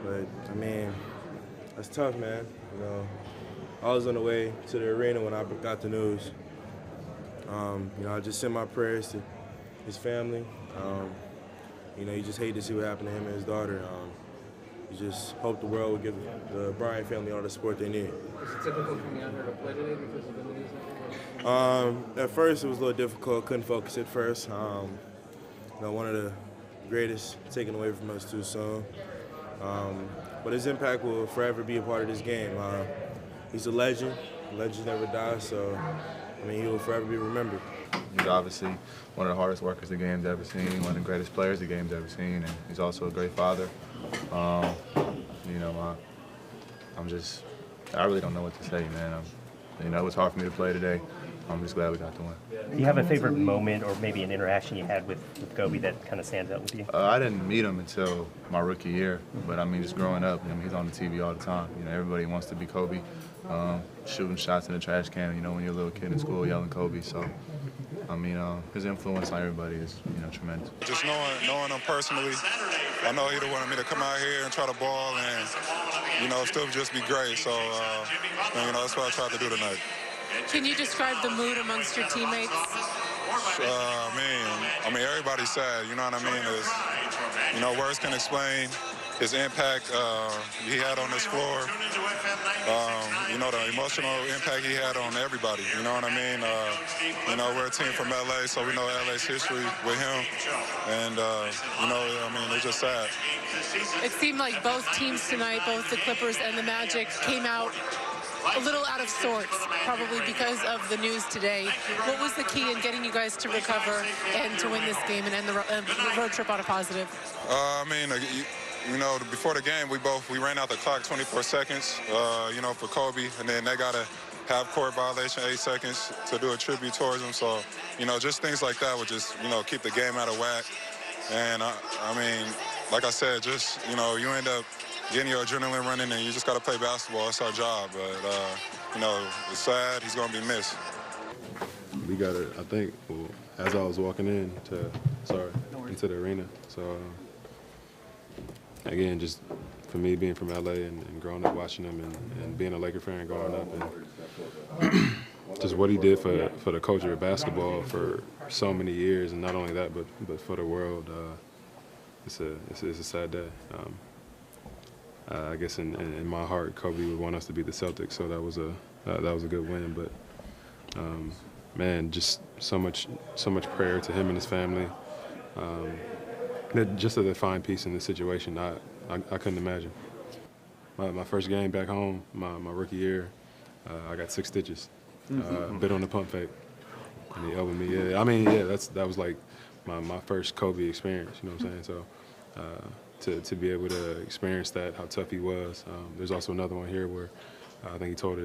But, I mean, that's tough, man. I was on the way to the arena when I got the news. I just sent my prayers to his family. You just hate to see what happened to him and his daughter. You just hope the world would give the Bryant family all the support they need. Was it difficult coming out here to play today because of the news? At first, it was a little difficult. Couldn't focus at first. One of the greatest taken away from us too soon. But his impact will forever be a part of this game. He's a legend. Legends never die, so he will forever be remembered. He's obviously one of the hardest workers the game's ever seen, one of the greatest players the game's ever seen, and he's also a great father. I really don't know what to say, man. It was hard for me to play today. I'm just glad we got the win. Do you have a favorite moment or maybe an interaction you had with Kobe that kind of stands out with you? I didn't meet him until my rookie year, but just growing up, he's on the TV all the time. Everybody wants to be Kobe, shooting shots in the trash can, when you're a little kid in school yelling Kobe. So, his influence on everybody is, tremendous. Just knowing him personally, I know he'd have wanted me to come out here and try to ball and, still just be great. So, that's what I tried to do tonight. Can you describe the mood amongst your teammates? Everybody's sad, you know what I mean? Words can explain his impact he had on this floor. The emotional impact he had on everybody, you know what I mean? We're a team from LA, so we know LA's history with him. And, it's just sad. It seemed like both teams tonight, both the Clippers and the Magic, came out a little out of sorts, probably because of the news today. What was the key in getting you guys to recover and to win this game and end the road trip on a positive? Before the game, we ran out the clock 24 seconds, for Kobe, and then they got to have court violation 8 seconds to do a tribute towards him. So, just things like that would just, keep the game out of whack. And, like I said, you end up getting your adrenaline running, and you just got to play basketball. It's our job. But, it's sad. He's going to be missed. We got it, I think, as I was walking into the arena. So, again, just for me being from LA and growing up watching him and being a Laker fan growing up, and just what he did for the culture of basketball for so many years, and not only that, but for the world, it's a sad day. I guess in my heart, Kobe would want us to beat the Celtics, so that was a good win. But man, just so much prayer to him and his family. Just a defined piece in this situation, I couldn't imagine. My first game back home, my rookie year, I got 6 stitches. Bit on the pump fake, and he elbowed me. That was like my first Kobe experience. You know what I'm saying? So to be able to experience that, how tough he was. There's also another one here where I think he tore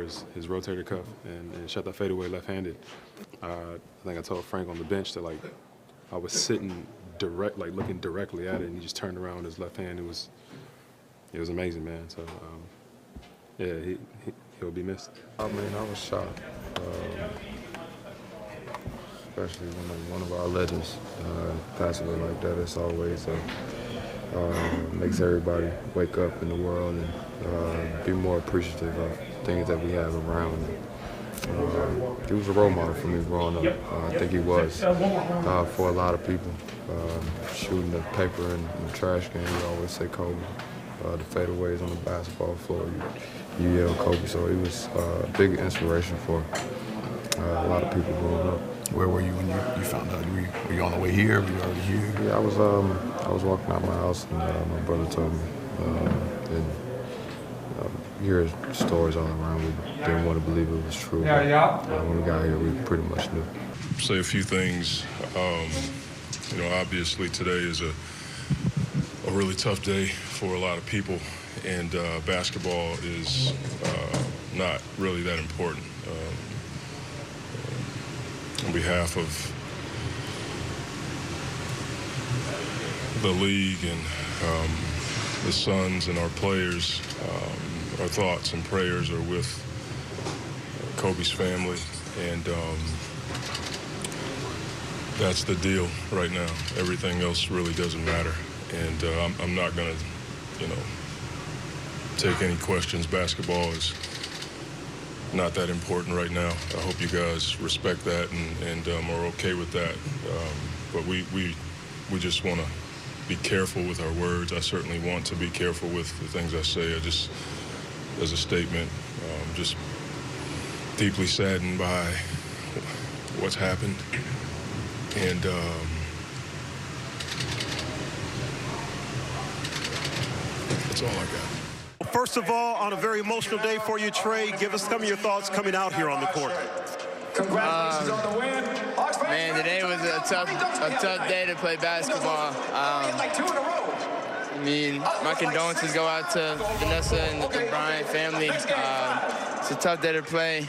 his rotator cuff and shot that fadeaway left-handed. I think I told Frank on the bench that I was sitting looking directly at it, and he just turned around with his left hand. It was amazing, man. So he'll be missed. I was shocked, especially when one of our legends passes away like that. It's always makes everybody wake up in the world and be more appreciative of things that we have around. He was a role model for me growing up. I think he was for a lot of people. Shooting the paper in the trash can, we always say Kobe. The fadeaways on the basketball floor, you yell Kobe. So he was a big inspiration for a lot of people growing up. Where were you when you found out? Were you on the way here? Were you already here? Yeah, I was walking out my house, and my brother told me. You hear stories all around. We didn't want to believe it was true. But, when we got here, we pretty much knew. Say a few things. Obviously today is a really tough day for a lot of people, and basketball is not really that important. On behalf of the league and the Suns and our players, our thoughts and prayers are with Kobe's family, and that's the deal right now. Everything else really doesn't matter, and I'm not going to take any questions. Basketball is not that important right now. I hope you guys respect that and are okay with that. But we just want to be careful with our words. I certainly want to be careful with the things I say. I just, as a statement, just deeply saddened by what's happened. And that's all I got. First of all, on a very emotional day for you, Trey, give us some of your thoughts coming out here on the court. Congratulations on the win. Man, today was a tough day to play basketball. I mean, my condolences go out to Vanessa and the Bryant family. It's a tough day to play.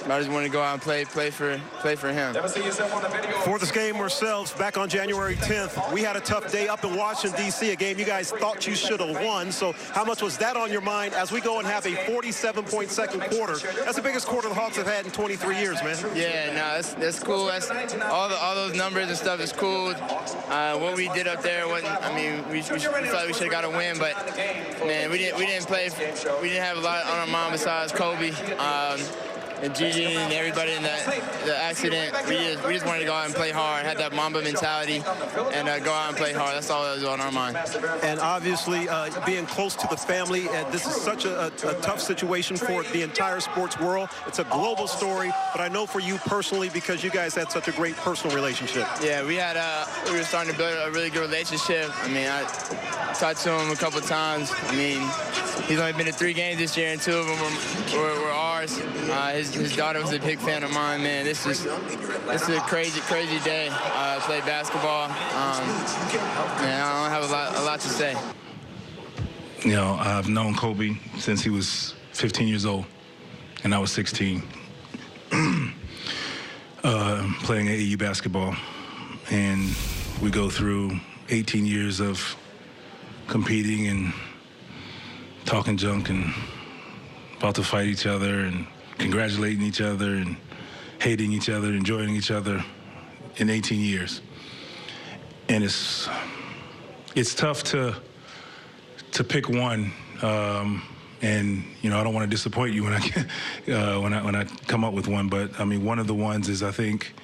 I just want to go out and play for him. For this game ourselves, back on January 10th, we had a tough day up in Washington, D.C., a game you guys thought you should have won. So how much was that on your mind as we go and have a 47-point second quarter? That's the biggest quarter the Hawks have had in 23 years, man. Yeah, no, that's cool. That's all those numbers and stuff is cool. What we did up there wasn't. I mean, we felt like we should have got a win, but man, we didn't play. We didn't have a lot on our mind besides Kobe. And Gigi and everybody in the accident, we just wanted to go out and play hard, had that Mamba mentality, and go out and play hard. That's all that was on our mind. And obviously, being close to the family, and this is such a tough situation for the entire sports world. It's a global story, but I know for you personally, because you guys had such a great personal relationship. Yeah, we were starting to build a really good relationship. I mean, I talked to him a couple of times. I mean, he's only been to 3 games this year, and 2 of them were ours. His daughter was a big fan of mine, man. This is a crazy day to play basketball. Man, I don't have a lot to say. You know, I've known Kobe since he was 15 years old, and I was 16, playing AAU basketball. And we go through 18 years of competing and talking junk and about to fight each other and congratulating each other and hating each other, enjoying each other in 18 years. And it's tough to pick one. And you know, I don't want to disappoint you when I come up with one, but I mean, one of the ones is, I think,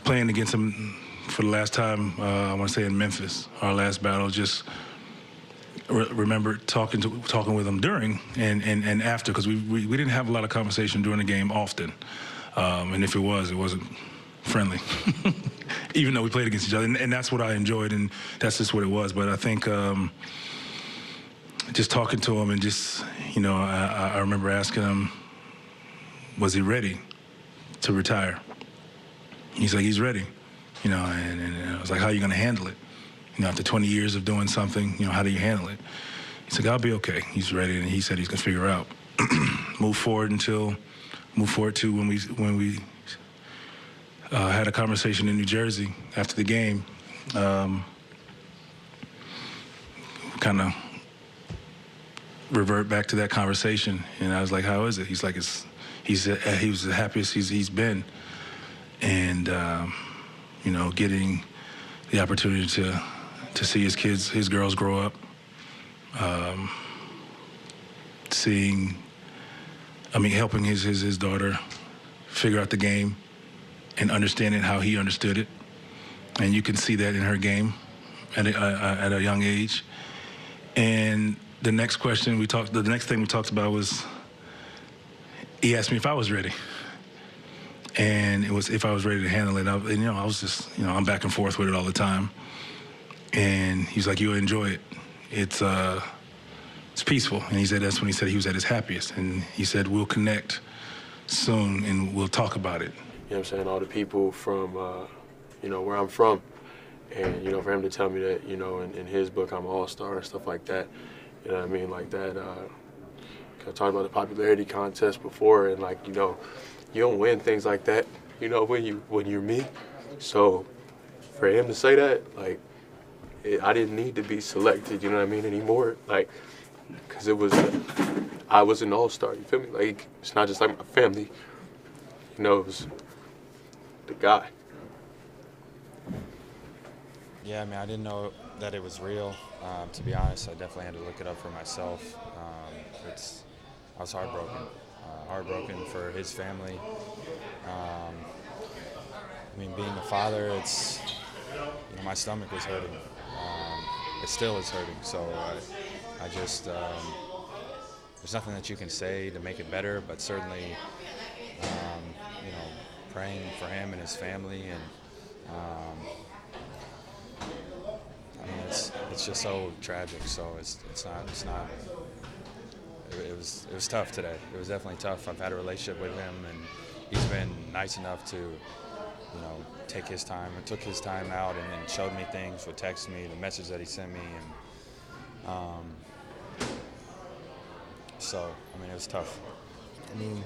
playing against him for the last time, I want to say in Memphis, our last battle. Just remember talking with him during and after, because we didn't have a lot of conversation during the game often, and if it wasn't friendly, even though we played against each other, and that's what I enjoyed, and that's just what it was. But I think just talking to him and just, you know, I remember asking him, was he ready to retire? He's like, he's ready, you know, and I was like, how are you going to handle it? You know, after 20 years of doing something, you know, how do you handle it? He's like, I'll be okay. He's ready, and he said he's gonna figure out. Move forward to when we had a conversation in New Jersey after the game. Kind of revert back to that conversation, and I was like, how is it? He's like, he was the happiest he's been, and you know, getting the opportunity to see his girls grow up, helping his daughter figure out the game and understanding how he understood it. And you can see that in her game at a young age. And the next thing we talked about was, he asked me if I was ready. And it was if I was ready to handle it. And, you know, I was just, you know, I'm back and forth with it all the time. And he's like, you'll enjoy it. It's peaceful. And he said that's when he said he was at his happiest. And he said, we'll connect soon and we'll talk about it. You know what I'm saying? All the people from, you know, where I'm from. And, you know, for him to tell me that, you know, in his book, I'm an all-star and stuff like that. You know what I mean? Like that. I talked about the popularity contest before, and, like, you know, you don't win things like that, you know, when you're me. So for him to say that, like, I didn't need to be selected, you know what I mean, anymore. Like, because I was an all-star, you feel me? Like, it's not just like my family, you know, it was the guy. Yeah, I mean, I didn't know that it was real. To be honest, I definitely had to look it up for myself. I was heartbroken for his family. I mean, being a father, my stomach was hurting. It still is hurting. So I just, there's nothing that you can say to make it better, but certainly, praying for him and his family, and I mean, it's just so tragic. So it's not. It was tough today. It was definitely tough. I've had a relationship with him, and he's been nice enough to, take his time. It took his time out and then showed me things, would text me, the message that he sent me, and so I mean, it was tough. I mean,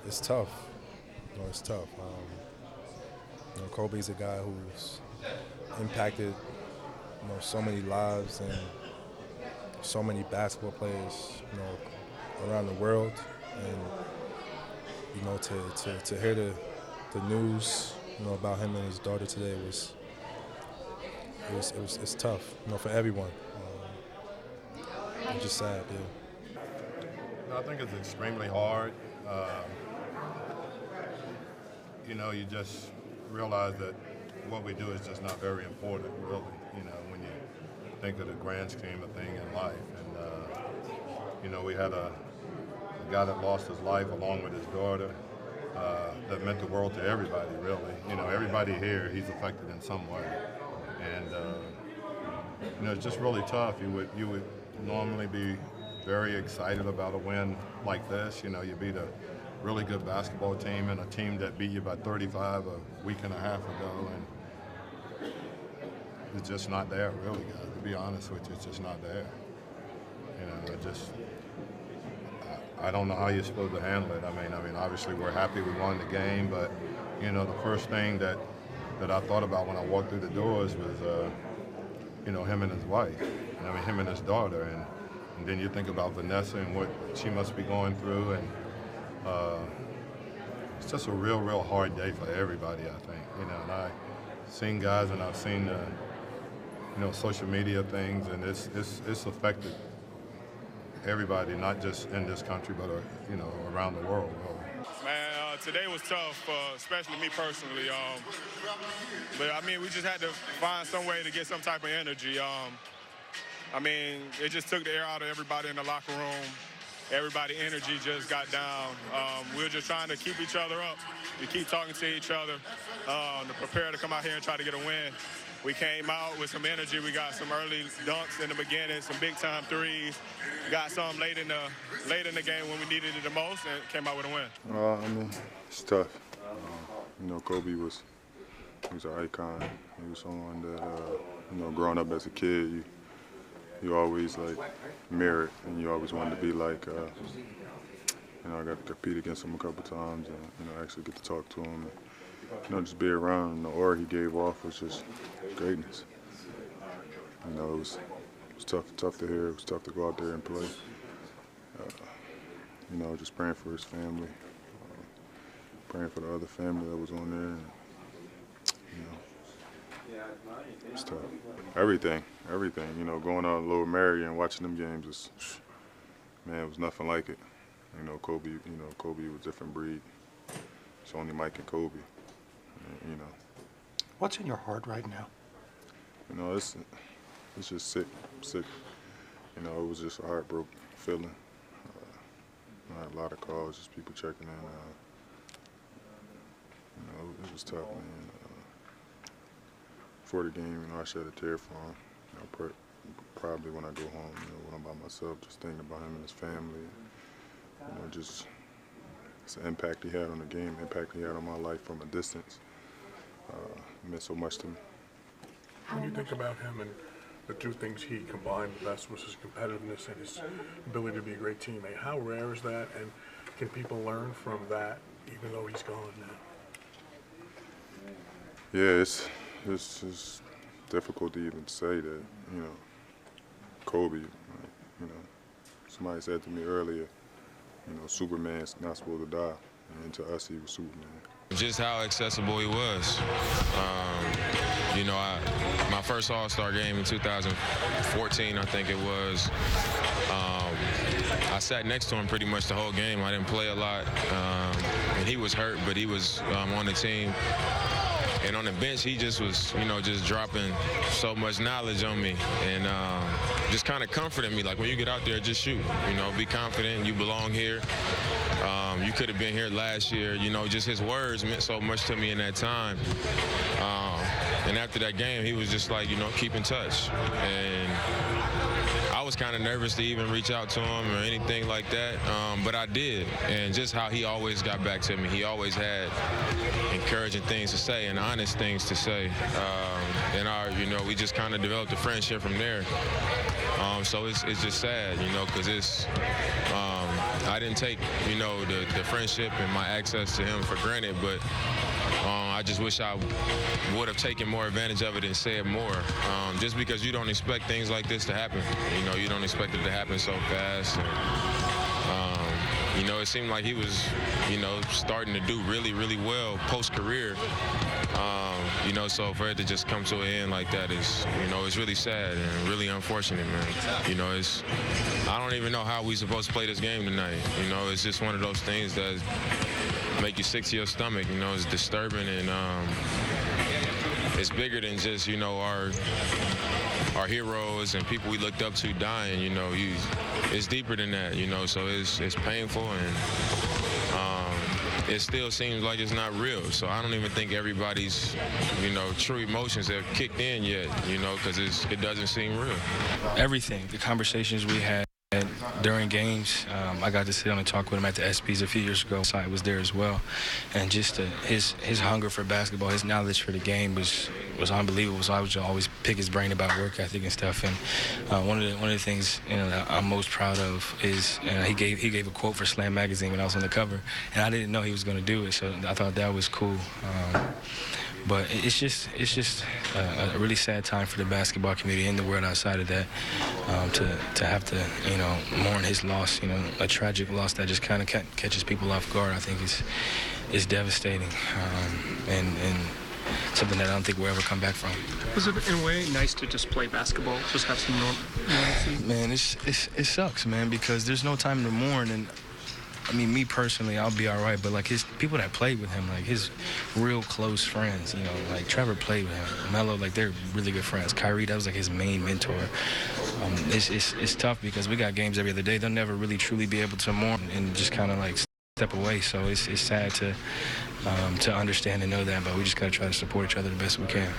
it's tough. It's tough. Kobe's a guy who's impacted, so many lives and so many basketball players, around the world. And, to hear the news, about him and his daughter today it's tough, for everyone. It's just sad, yeah. I think it's extremely hard. You just realize that what we do is just not very important, really, when you think of the grand scheme of thing in life. And, we had a guy that lost his life along with his daughter that meant the world to everybody, really. Everybody here, he's affected in some way. And, it's just really tough. You would normally be very excited about a win like this. You beat a really good basketball team and a team that beat you by 35 a week and a half ago, and it's just not there, really, guys. To be honest with you, it's just not there. I don't know how you're supposed to handle it. I mean, obviously we're happy we won the game, but the first thing that I thought about when I walked through the doors was him and his wife. Him and his daughter, and then you think about Vanessa and what she must be going through, and it's just a real hard day for everybody, I think. And I've seen guys, and I've seen social media things, and it's affected everybody, not just in this country, but around the world. Man, today was tough, especially me personally. But I mean, we just had to find some way to get some type of energy. It just took the air out of everybody in the locker room. Everybody energy just got down. We were just trying to keep each other up. We keep talking to each other to prepare to come out here and try to get a win. We came out with some energy. We got some early dunks in the beginning, some big-time threes. Got some late in the game when we needed it the most, and came out with a win. It's tough. Kobe was an icon. He was someone that, growing up as a kid, you always mirrored, and you always wanted to be like. I got to compete against him a couple times, and actually get to talk to him. And, just be around. And the aura he gave off was just greatness. It was tough to hear. It was tough to go out there and play. Just praying for his family, praying for the other family that was on there. And, it's tough. Everything. Going out in Lower Marion and watching them games it was nothing like it. Kobe was a different breed. It's only Mike and Kobe. What's in your heart right now? It's just sick. It was just a heartbroken feeling. I had a lot of calls, just people checking in. It was tough, man. Before the game, I shed a tear for him. Probably when I go home, when I'm by myself, just thinking about him and his family. Just it's the impact he had on the game, the impact he had on my life from a distance. It meant so much to me. When you think about him and the two things he combined, the best was his competitiveness and his ability to be a great teammate. How rare is that, and can people learn from that, even though he's gone now? Yeah, it's difficult to even say that. Kobe. Somebody said to me earlier, Superman's not supposed to die, and to us he was Superman. Just how accessible he was. You know, my first All-Star game in 2014, I think it was, I sat next to him pretty much the whole game. I didn't play a lot, and he was hurt, but he was on the team. And on the bench, he just was, you know, just dropping so much knowledge on me and just kind of comforting me. Like, when you get out there, just shoot. You know, be confident. You belong here. You could have been here last year. You know, just his words meant so much to me in that time. And after that game, he was just like, you know, keep in touch. And I was kind of nervous to even reach out to him or anything like that, but I did. And just how he always got back to me. He always had encouraging things to say and honest things to say. You know, we just kind of developed a friendship from there. So it's just sad, you know, because I didn't take, you know, the friendship and my access to him for granted, but I just wish I would have taken more advantage of it and said more. Just because you don't expect things like this to happen. You know, you don't expect it to happen so fast. And, you know, it seemed like he was, you know, starting to do really, really well post-career. You know, so for it to just come to an end like that is, you know, it's really sad and really unfortunate, man. You know, I don't even know how we supposed to play this game tonight. You know, it's just one of those things that make you sick to your stomach. You know, it's disturbing, and it's bigger than just, you know, our heroes and people we looked up to dying. You know, it's deeper than that. You know, so it's painful, and it still seems like it's not real. So I don't even think everybody's, you know, true emotions have kicked in yet. You know, because it doesn't seem real. Everything, the conversations we had during games, I got to sit down and talk with him at the ESPYs a few years ago. So I was there as well, and just his hunger for basketball, his knowledge for the game was unbelievable. So I would always pick his brain about work ethic and stuff. And one of the things, you know, that I'm most proud of is he gave a quote for Slam magazine when I was on the cover, and I didn't know he was going to do it. So I thought that was cool. But it's just a really sad time for the basketball community and the world outside of that, to have to, you know, mourn his loss. You know, a tragic loss that just kind of catches people off guard. I think is devastating, and something that I don't think we'll ever come back from. Was it in a way nice to just play basketball, just have some normalcy? Man, it sucks, man, because there's no time to mourn. And I mean, me personally, I'll be all right, but like his people that played with him, like his real close friends, you know, like Trevor played with him, Melo, like they're really good friends. Kyrie, that was like his main mentor. It's tough because we got games every other day. They'll never really truly be able to mourn and just kind of like step away. So it's sad to understand and know that, but we just got to try to support each other the best we can.